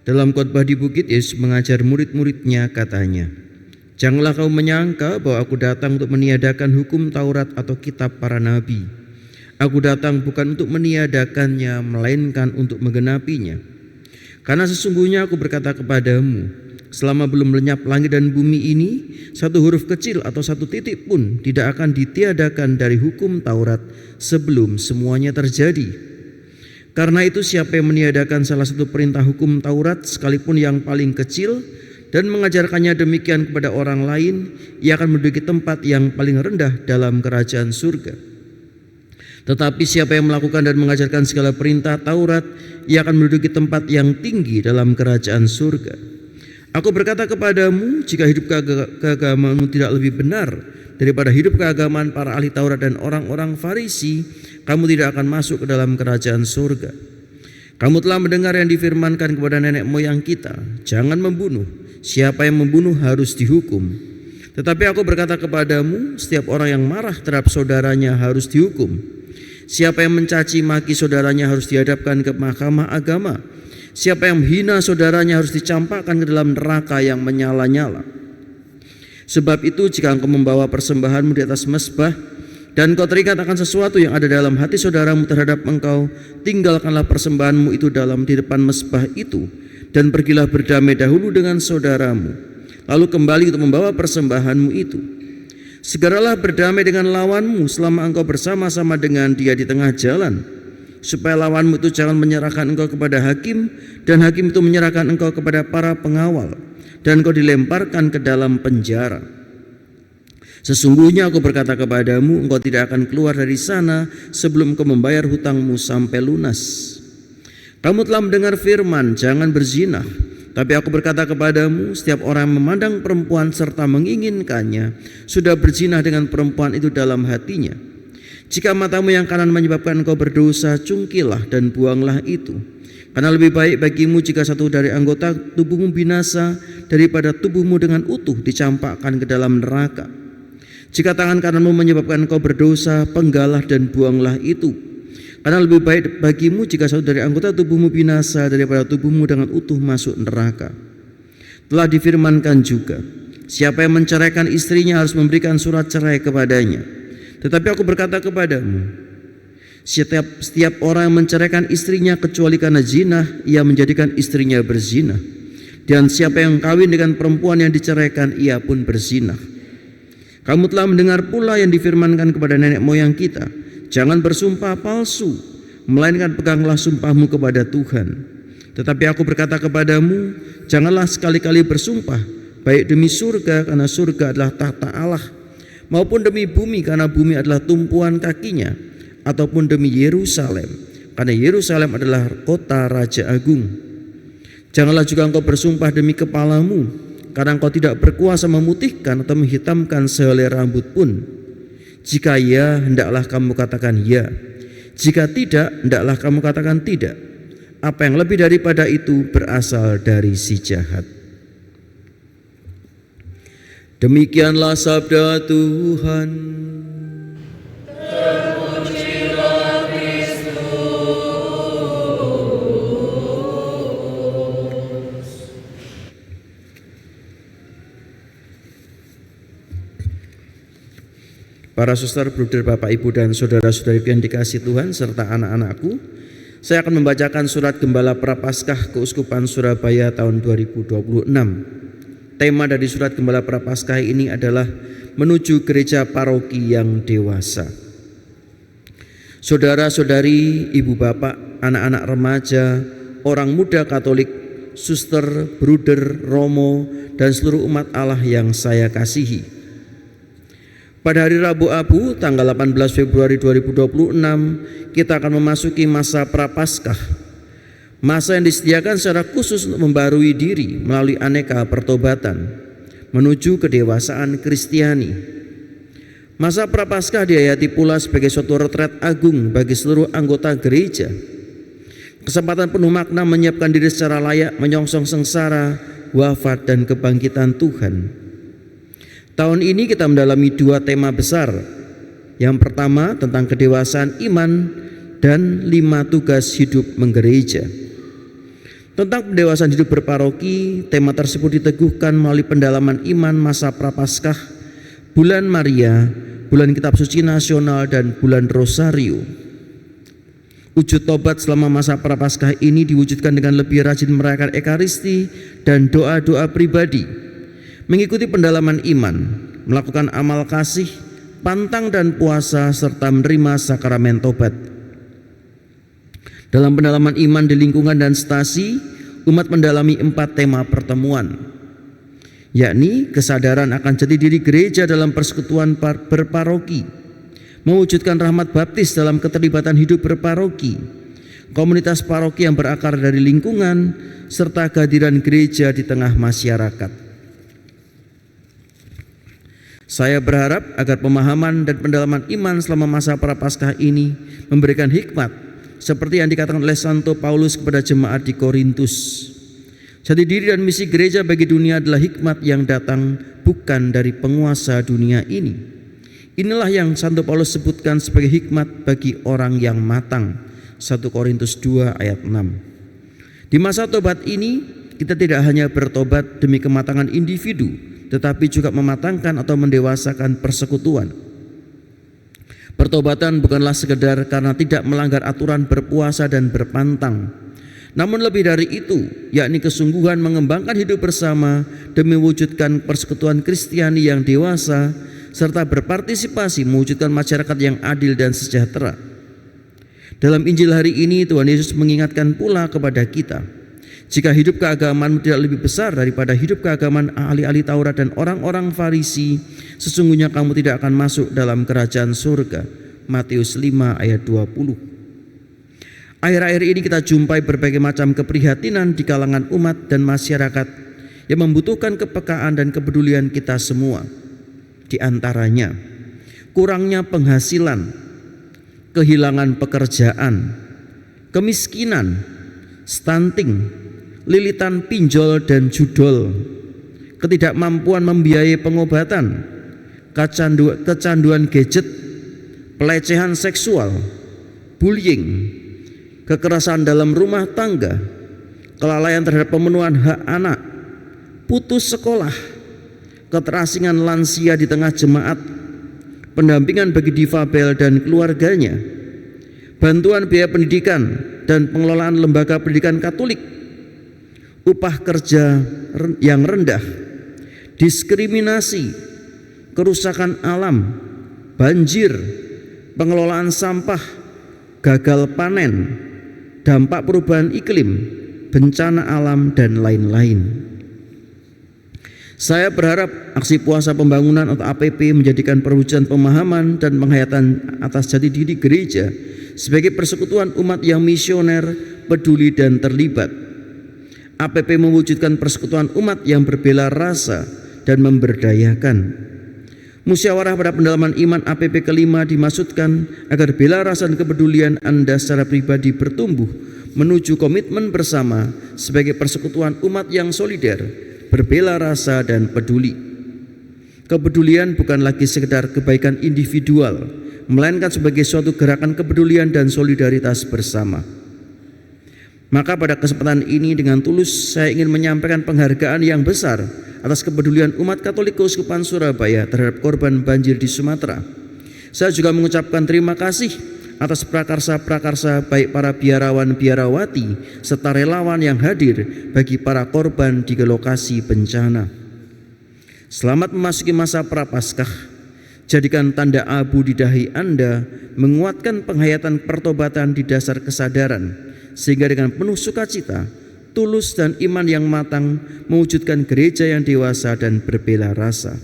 Dalam khotbah di bukit, Yesus mengajar murid-muridnya, katanya, "Janganlah kamu menyangka bahwa aku datang untuk meniadakan hukum Taurat atau kitab para nabi. Aku datang bukan untuk meniadakannya, melainkan untuk menggenapinya. Karena sesungguhnya aku berkata kepadamu, selama belum lenyap langit dan bumi ini, satu huruf kecil atau satu titik pun tidak akan ditiadakan dari hukum Taurat sebelum semuanya terjadi. Karena itu siapa yang meniadakan salah satu perintah hukum Taurat sekalipun yang paling kecil dan mengajarkannya demikian kepada orang lain, ia akan menduduki tempat yang paling rendah dalam kerajaan surga. Tetapi siapa yang melakukan dan mengajarkan segala perintah Taurat, ia akan menduduki tempat yang tinggi dalam kerajaan surga. Aku berkata kepadamu, jika hidup keagamaanmu tidak lebih benar daripada hidup keagamaan para ahli Taurat dan orang-orang Farisi, kamu tidak akan masuk ke dalam kerajaan surga. Kamu telah mendengar yang difirmankan kepada nenek moyang kita, jangan membunuh. Siapa yang membunuh harus dihukum. Tetapi aku berkata kepadamu, setiap orang yang marah terhadap saudaranya harus dihukum. Siapa yang mencaci maki saudaranya harus dihadapkan ke mahkamah agama. Siapa yang menghina saudaranya harus dicampakkan ke dalam neraka yang menyala-nyala. Sebab itu jika engkau membawa persembahanmu di atas mezbah dan kau terikat akan sesuatu yang ada dalam hati saudaramu terhadap engkau, tinggalkanlah persembahanmu itu di depan mezbah itu dan pergilah berdamai dahulu dengan saudaramu, lalu kembali untuk membawa persembahanmu itu. Segeralah berdamai dengan lawanmu selama engkau bersama-sama dengan dia di tengah jalan, supaya lawanmu itu jangan menyerahkan engkau kepada hakim dan hakim itu menyerahkan engkau kepada para pengawal dan engkau dilemparkan ke dalam penjara. Sesungguhnya aku berkata kepadamu, engkau tidak akan keluar dari sana sebelum engkau membayar hutangmu sampai lunas. Kamu telah mendengar firman, jangan berzinah. Tapi aku berkata kepadamu, setiap orang yang memandang perempuan serta menginginkannya sudah berzinah dengan perempuan itu dalam hatinya. Jika matamu yang kanan menyebabkan engkau berdosa, cungkilah dan buanglah itu. Karena lebih baik bagimu jika satu dari anggota tubuhmu binasa daripada tubuhmu dengan utuh dicampakkan ke dalam neraka. Jika tangan kananmu menyebabkan engkau berdosa, penggalah dan buanglah itu. Karena lebih baik bagimu jika satu dari anggota tubuhmu binasa daripada tubuhmu dengan utuh masuk neraka. Telah difirmankan juga, siapa yang menceraikan istrinya harus memberikan surat cerai kepadanya. Tetapi aku berkata kepadamu, setiap orang yang menceraikan istrinya kecuali karena zina, ia menjadikan istrinya berzina. Dan siapa yang kawin dengan perempuan yang diceraikan, ia pun berzina. Kamu telah mendengar pula yang difirmankan kepada nenek moyang kita, jangan bersumpah palsu, melainkan peganglah sumpahmu kepada Tuhan. Tetapi aku berkata kepadamu, janganlah sekali-kali bersumpah, baik demi surga karena surga adalah tahta Allah, maupun demi bumi karena bumi adalah tumpuan kakinya, ataupun demi Yerusalem karena Yerusalem adalah kota Raja Agung. Janganlah juga engkau bersumpah demi kepalamu, karena engkau tidak berkuasa memutihkan atau menghitamkan sehelai rambut pun. Jika ya, hendaklah kamu katakan ya. Jika tidak, hendaklah kamu katakan tidak. Apa yang lebih daripada itu berasal dari si jahat. Demikianlah sabda Tuhan. Para suster, bruder, bapak, ibu, dan saudara-saudariku yang dikasihi Tuhan serta anak-anakku, saya akan membacakan surat Gembala Prapaskah Keuskupan Surabaya tahun 2026. Tema dari surat Gembala Prapaskah ini adalah menuju gereja paroki yang dewasa. Saudara-saudari, ibu, bapak, anak-anak remaja, orang muda Katolik, suster, bruder, romo, dan seluruh umat Allah yang saya kasihi. Pada hari Rabu Abu tanggal 18 Februari 2026 kita akan memasuki masa Prapaskah, masa yang disediakan secara khusus untuk membarui diri melalui aneka pertobatan menuju kedewasaan Kristiani. Masa Prapaskah dihayati pula sebagai suatu retret agung bagi seluruh anggota gereja, kesempatan penuh makna menyiapkan diri secara layak menyongsong sengsara, wafat, dan kebangkitan Tuhan. Tahun ini kita mendalami dua tema besar. Yang pertama tentang kedewasaan iman dan 5 tugas hidup menggereja. Tentang pendewasaan hidup berparoki, tema tersebut diteguhkan melalui pendalaman iman masa Prapaskah, bulan Maria, bulan Kitab Suci Nasional, dan bulan Rosario. Wujud tobat selama masa Prapaskah ini diwujudkan dengan lebih rajin merayakan Ekaristi dan doa-doa pribadi, mengikuti pendalaman iman, melakukan amal kasih, pantang dan puasa, serta menerima sakramen tobat. Dalam pendalaman iman di lingkungan dan stasi, umat mendalami 4 tema pertemuan, yakni kesadaran akan jati diri gereja dalam persekutuan berparoki, mewujudkan rahmat baptis dalam keterlibatan hidup berparoki, komunitas paroki yang berakar dari lingkungan, serta kehadiran gereja di tengah masyarakat. Saya berharap agar pemahaman dan pendalaman iman selama masa Prapaskah ini memberikan hikmat seperti yang dikatakan oleh Santo Paulus kepada jemaat di Korintus. Jati diri dan misi gereja bagi dunia adalah hikmat yang datang bukan dari penguasa dunia ini. Inilah yang Santo Paulus sebutkan sebagai hikmat bagi orang yang matang. 1 Korintus 2 ayat 6. Di masa tobat ini, kita tidak hanya bertobat demi kematangan individu, tetapi juga mematangkan atau mendewasakan persekutuan. Pertobatan bukanlah sekedar karena tidak melanggar aturan berpuasa dan berpantang, namun lebih dari itu, yakni kesungguhan mengembangkan hidup bersama demi mewujudkan persekutuan Kristiani yang dewasa, serta berpartisipasi mewujudkan masyarakat yang adil dan sejahtera. Dalam Injil hari ini, Tuhan Yesus mengingatkan pula kepada kita, jika hidup keagamaan tidak lebih besar daripada hidup keagamaan ahli-ahli Taurat dan orang-orang Farisi, sesungguhnya kamu tidak akan masuk dalam kerajaan surga. Matius 5 ayat 20. Akhir-akhir ini kita jumpai berbagai macam keprihatinan di kalangan umat dan masyarakat yang membutuhkan kepekaan dan kepedulian kita semua. Di antaranya, kurangnya penghasilan, kehilangan pekerjaan, kemiskinan, stunting, lilitan pinjol dan judol, ketidakmampuan membiayai pengobatan, kecanduan gadget, pelecehan seksual, bullying, kekerasan dalam rumah tangga, kelalaian terhadap pemenuhan hak anak, putus sekolah, keterasingan lansia di tengah jemaat, pendampingan bagi difabel dan keluarganya, bantuan biaya pendidikan dan pengelolaan lembaga pendidikan Katolik, upah kerja yang rendah, diskriminasi, kerusakan alam, banjir, pengelolaan sampah, gagal panen, dampak perubahan iklim, bencana alam, dan lain-lain. Saya berharap aksi puasa pembangunan atau APP menjadikan perwujudan pemahaman dan penghayatan atas jati diri gereja sebagai persekutuan umat yang misioner, peduli, dan terlibat. APP mewujudkan persekutuan umat yang berbela rasa dan memberdayakan. Musyawarah pada pendalaman iman APP kelima dimaksudkan agar bela rasa dan kepedulian Anda secara pribadi bertumbuh menuju komitmen bersama sebagai persekutuan umat yang solider, berbela rasa dan peduli. Kepedulian bukan lagi sekedar kebaikan individual, melainkan sebagai suatu gerakan kepedulian dan solidaritas bersama. Maka pada kesempatan ini dengan tulus saya ingin menyampaikan penghargaan yang besar atas kepedulian umat Katolik Keuskupan Surabaya terhadap korban banjir di Sumatera. Saya juga mengucapkan terima kasih atas prakarsa-prakarsa baik para biarawan-biarawati serta relawan yang hadir bagi para korban di lokasi bencana. Selamat memasuki masa Prapaskah. Jadikan tanda abu di dahi Anda menguatkan penghayatan pertobatan di dasar kesadaran, sehingga dengan penuh sukacita, tulus dan iman yang matang mewujudkan gereja yang dewasa dan berbela rasa.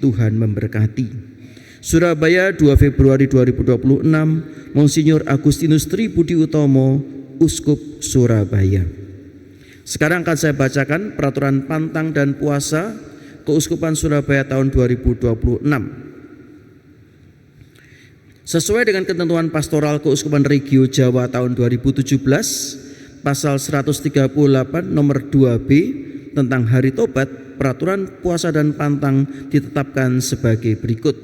Tuhan memberkati. Surabaya, 2 Februari 2026, Monsinyur Agustinus Tribudi Utomo, Uskup Surabaya. Sekarang akan saya bacakan peraturan pantang dan puasa Keuskupan Surabaya tahun 2026. Sesuai dengan ketentuan pastoral Keuskupan Regio Jawa tahun 2017, pasal 138 nomor 2B tentang hari tobat, peraturan puasa dan pantang ditetapkan sebagai berikut.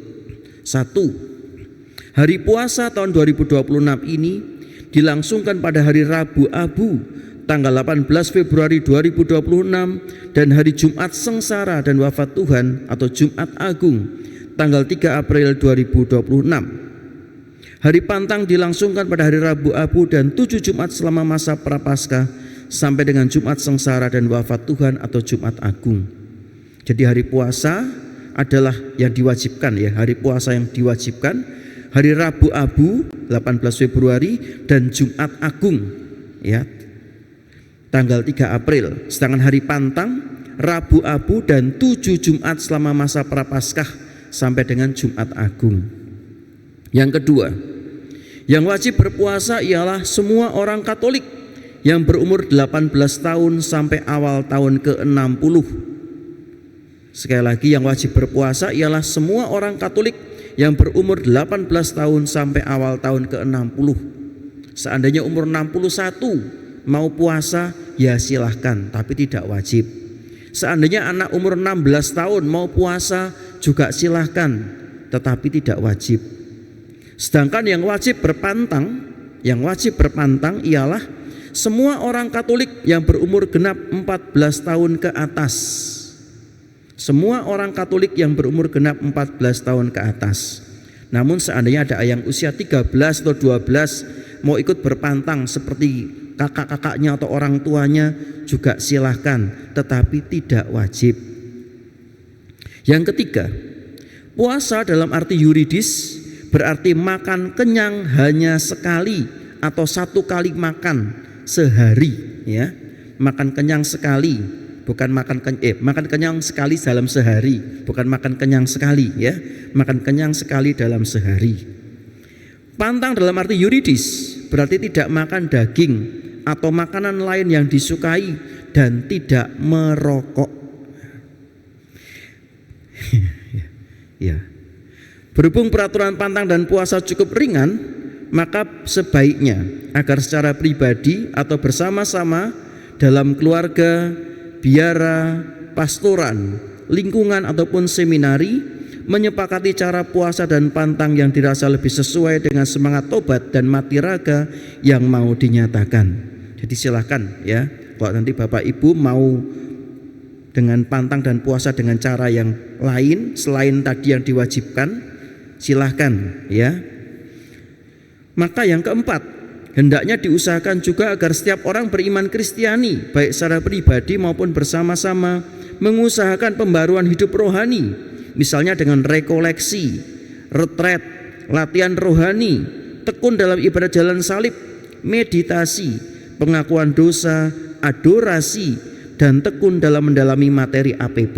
1. Hari puasa tahun 2026 ini dilangsungkan pada hari Rabu Abu, tanggal 18 Februari 2026, dan hari Jumat Sengsara dan Wafat Tuhan atau Jumat Agung tanggal 3 April 2026. Hari Pantang dilangsungkan pada hari Rabu Abu dan 7 Jumat selama masa Prapaskah sampai dengan Jumat Sengsara dan Wafat Tuhan atau Jumat Agung. Jadi hari puasa adalah yang diwajibkan ya, hari puasa yang diwajibkan, hari Rabu Abu 18 Februari dan Jumat Agung ya, tanggal 3 April. Sedangkan hari Pantang, Rabu Abu dan 7 Jumat selama masa Prapaskah sampai dengan Jumat Agung. Yang kedua, yang wajib berpuasa ialah semua orang Katolik yang berumur 18 tahun sampai awal tahun ke-60. Sekali lagi, yang wajib berpuasa ialah semua orang Katolik yang berumur 18 tahun sampai awal tahun ke-60. Seandainya umur 61 mau puasa, ya silahkan, tapi tidak wajib. Seandainya anak umur 16 tahun mau puasa, juga silahkan, tetapi tidak wajib. Sedangkan yang wajib berpantang ialah semua orang Katolik yang berumur genap 14 tahun ke atas. Semua orang Katolik yang berumur genap 14 tahun ke atas. Namun seandainya ada yang usia 13 atau 12 mau ikut berpantang seperti kakak-kakaknya atau orang tuanya, juga silahkan, tetapi tidak wajib. Yang ketiga, puasa dalam arti yuridis berarti makan kenyang hanya sekali atau satu kali makan sehari ya. Makan kenyang sekali, bukan makan kenyang sekali dalam sehari, bukan makan kenyang sekali ya, makan kenyang sekali dalam sehari. Pantang dalam arti yuridis berarti tidak makan daging atau makanan lain yang disukai dan tidak merokok. Ya. Berhubung peraturan pantang dan puasa cukup ringan, maka sebaiknya agar secara pribadi atau bersama-sama dalam keluarga, biara, pastoran, lingkungan ataupun seminari menyepakati cara puasa dan pantang yang dirasa lebih sesuai dengan semangat tobat dan mati raga yang mau dinyatakan. Jadi silahkan ya, kalau nanti Bapak Ibu mau dengan pantang dan puasa dengan cara yang lain selain tadi yang diwajibkan, silahkan ya. Maka yang keempat, hendaknya diusahakan juga agar setiap orang beriman Kristiani baik secara pribadi maupun bersama-sama mengusahakan pembaruan hidup rohani, misalnya dengan rekoleksi, retret, latihan rohani, tekun dalam ibadah jalan salib, meditasi, pengakuan dosa, adorasi, dan tekun dalam mendalami materi APP.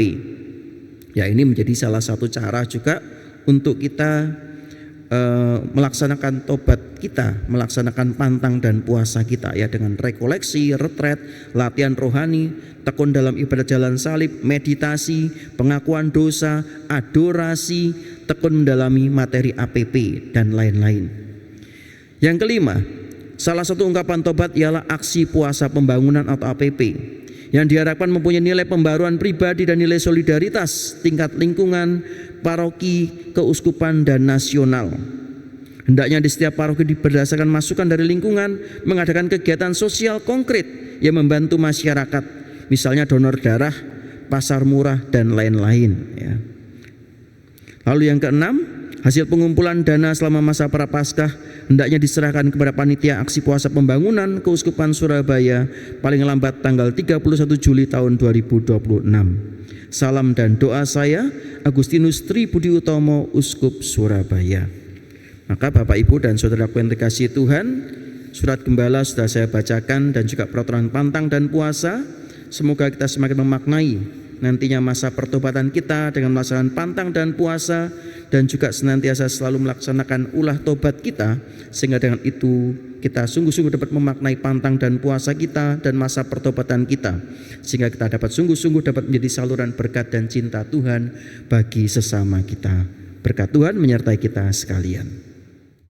Ya, ini menjadi salah satu cara juga untuk kita melaksanakan tobat kita, melaksanakan pantang dan puasa kita ya, dengan rekoleksi, retret, latihan rohani, tekun dalam ibadah jalan salib, meditasi, pengakuan dosa, adorasi, tekun mendalami materi APP dan lain-lain. Yang kelima, salah satu ungkapan tobat ialah aksi puasa pembangunan atau APP yang diharapkan mempunyai nilai pembaruan pribadi dan nilai solidaritas tingkat lingkungan, paroki, keuskupan, dan nasional. Hendaknya di setiap paroki berdasarkan masukan dari lingkungan mengadakan kegiatan sosial konkret yang membantu masyarakat, misalnya donor darah, pasar murah, dan lain-lain ya. Lalu yang keenam, hasil pengumpulan dana selama masa Prapaskah hendaknya diserahkan kepada panitia aksi puasa pembangunan Keuskupan Surabaya paling lambat tanggal 31 Juli tahun 2026. Salam dan doa saya, Agustinus Tribudi Utomo, Uskup Surabaya. Maka Bapak Ibu dan Saudaraku yang dikasihi Tuhan, surat gembala sudah saya bacakan dan juga peraturan pantang dan puasa. Semoga kita semakin memaknai nantinya masa pertobatan kita dengan melaksanakan pantang dan puasa, dan juga senantiasa selalu melaksanakan ulah tobat kita, sehingga dengan itu kita sungguh-sungguh dapat memaknai pantang dan puasa kita dan masa pertobatan kita, sehingga kita dapat sungguh-sungguh dapat menjadi saluran berkat dan cinta Tuhan bagi sesama kita. Berkat Tuhan menyertai kita sekalian.